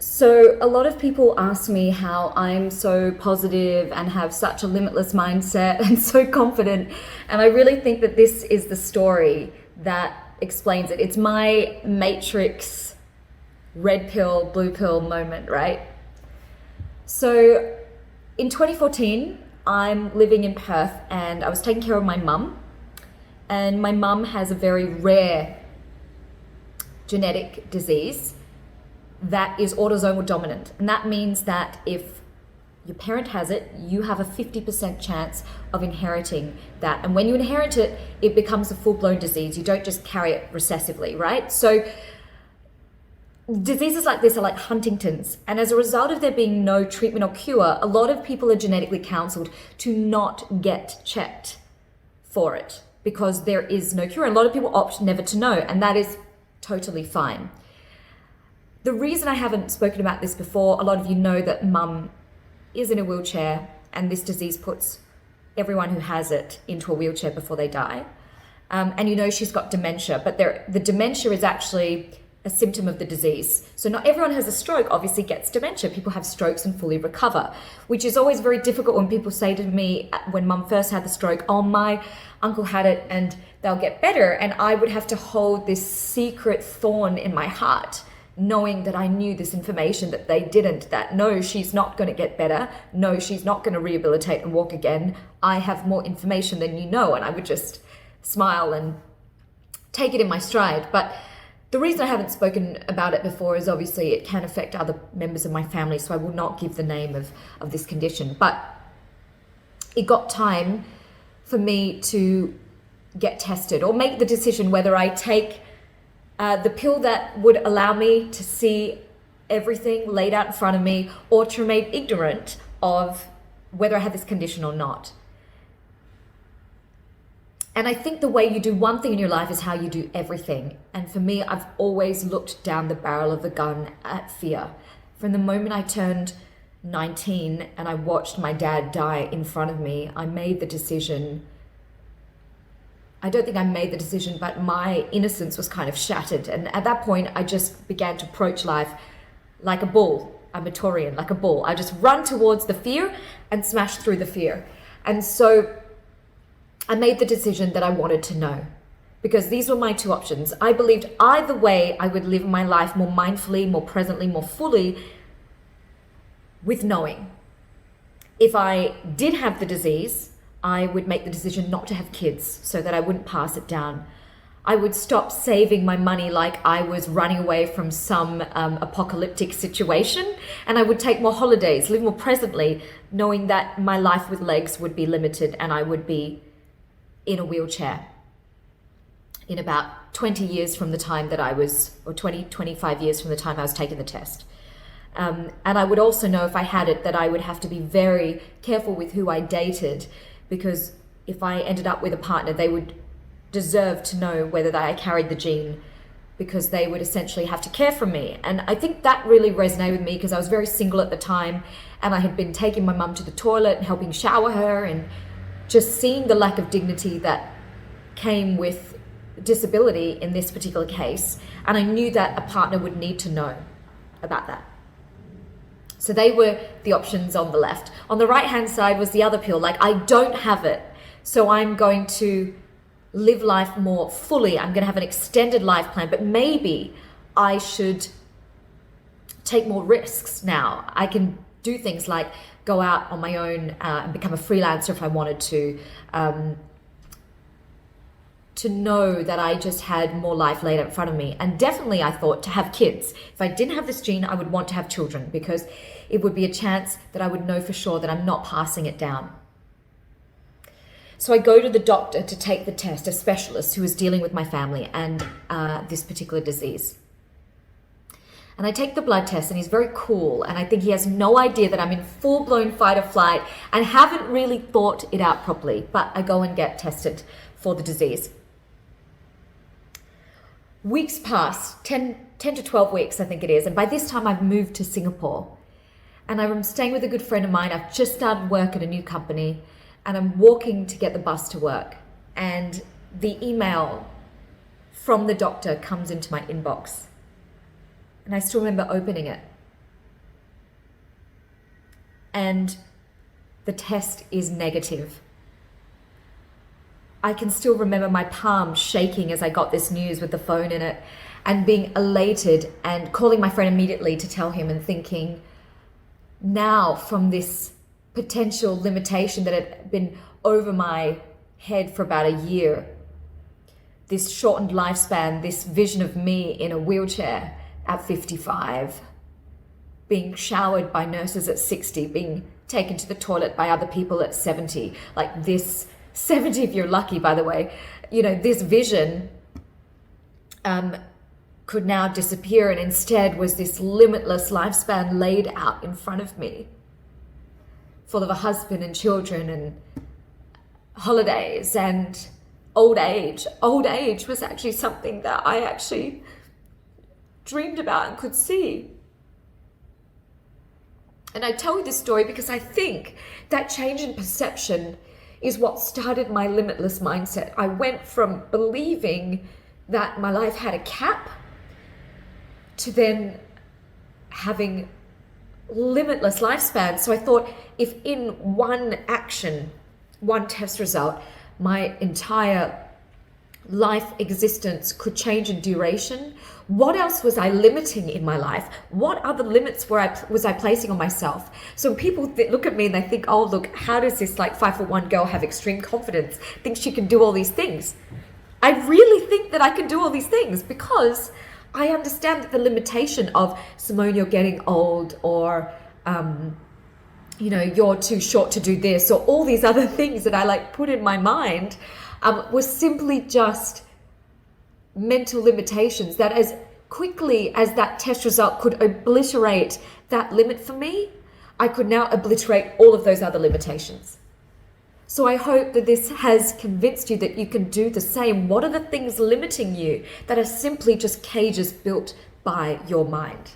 So a lot of people ask me how I'm so positive and have such a limitless mindset and so confident. And I really think that this is the story that explains it. It's my matrix red pill, blue pill moment, right? So in 2014, I'm living in Perth and I was taking care of my mum. And my mum has a very rare genetic disease that is autosomal dominant. And that means that if your parent has it, you have a 50% chance of inheriting that. And when you inherit it, it becomes a full-blown disease. You don't just carry it recessively, right? So diseases like this are like Huntington's. And as a result of there being no treatment or cure, a lot of people are genetically counseled to not get checked for it because there is no cure. And a lot of people opt never to know, and that is totally fine. The reason I haven't spoken about this before, a lot of you know that mum is in a wheelchair, and this disease puts everyone who has it into a wheelchair before they die. And you know she's got dementia, but the dementia is actually a symptom of the disease. So not everyone who has a stroke obviously gets dementia. People have strokes and fully recover, which is always very difficult when people say to me when mum first had the stroke, oh, my uncle had it and they'll get better. And I would have to hold this secret thorn in my heart, knowing that I knew this information that they didn't, that no, she's not going to get better. No, she's not going to rehabilitate and walk again. I have more information than you know. And I would just smile and take it in my stride. But the reason I haven't spoken about it before is obviously it can affect other members of my family. So I will not give the name of this condition. But it got time for me to get tested or make the decision whether I take the pill that would allow me to see everything laid out in front of me, or to remain ignorant of whether I had this condition or not. And I think the way you do one thing in your life is how you do everything. And for me, I've always looked down the barrel of the gun at fear. From the moment I turned 19 and I watched my dad die in front of me, I made the decision. I don't think I made the decision, but my innocence was kind of shattered. And at that point, I just began to approach life like a bull. I'm a Taurian, like a bull. I just run towards the fear and smash through the fear. And so I made the decision that I wanted to know, because these were my two options. I believed either way I would live my life more mindfully, more presently, more fully with knowing. If I did have the disease, I would make the decision not to have kids so that I wouldn't pass it down. I would stop saving my money like I was running away from some apocalyptic situation, and I would take more holidays, live more presently, knowing that my life with legs would be limited and I would be in a wheelchair in about 20 years from the time that I was, or 25 years from the time I was taking the test. And I would also know if I had it that I would have to be very careful with who I dated, because if I ended up with a partner, they would deserve to know whether I carried the gene, because they would essentially have to care for me. And I think that really resonated with me because I was very single at the time, and I had been taking my mum to the toilet and helping shower her, and just seeing the lack of dignity that came with disability in this particular case. And I knew that a partner would need to know about that. So they were the options on the left. On the right-hand side was the other pill, like I don't have it, so I'm going to live life more fully. I'm going to have an extended life plan, but maybe I should take more risks now. I can do things like go out on my own and become a freelancer if I wanted to know that I just had more life laid out in front of me. And definitely I thought to have kids. If I didn't have this gene, I would want to have children, because it would be a chance that I would know for sure that I'm not passing it down. So I go to the doctor to take the test, a specialist who is dealing with my family and this particular disease. And I take the blood test, and he's very cool. And I think he has no idea that I'm in full-blown fight or flight and haven't really thought it out properly. But I go and get tested for the disease. Weeks pass, 10 to 12 weeks, I think it is. And by this time, I've moved to Singapore. And I'm staying with a good friend of mine. I've just started work at a new company. And I'm walking to get the bus to work. And the email from the doctor comes into my inbox. And I still remember opening it. and the test is negative. I can still remember my palm shaking as I got this news with the phone in it, and being elated and calling my friend immediately to tell him, and thinking, now from this potential limitation that had been over my head for about a year, this shortened lifespan, this vision of me in a wheelchair at 55, being showered by nurses at 60, being taken to the toilet by other people at 70, like this 70 if you're lucky, by the way, this vision could now disappear, and instead was this limitless lifespan laid out in front of me, full of a husband and children and holidays and old age. Old age was actually something that I actually dreamed about and could see. And I tell you this story because I think that change in perception is what started my limitless mindset. I went from believing that my life had a cap to then having limitless lifespan. So I thought, if in one action, one test result, my entire life existence could change in duration, what else was I limiting in my life? What other limits was I placing on myself? So when people look at me and they think, oh, look, how does this 5'1" girl have extreme confidence, thinks she can do all these things? I really think that I can do all these things because I understand that the limitation of, Simone, you're getting old, or you're too short to do this, or all these other things that I put in my mind, was simply just mental limitations that, as quickly as that test result could obliterate that limit for me, I could now obliterate all of those other limitations. So I hope that this has convinced you that you can do the same. What are the things limiting you that are simply just cages built by your mind?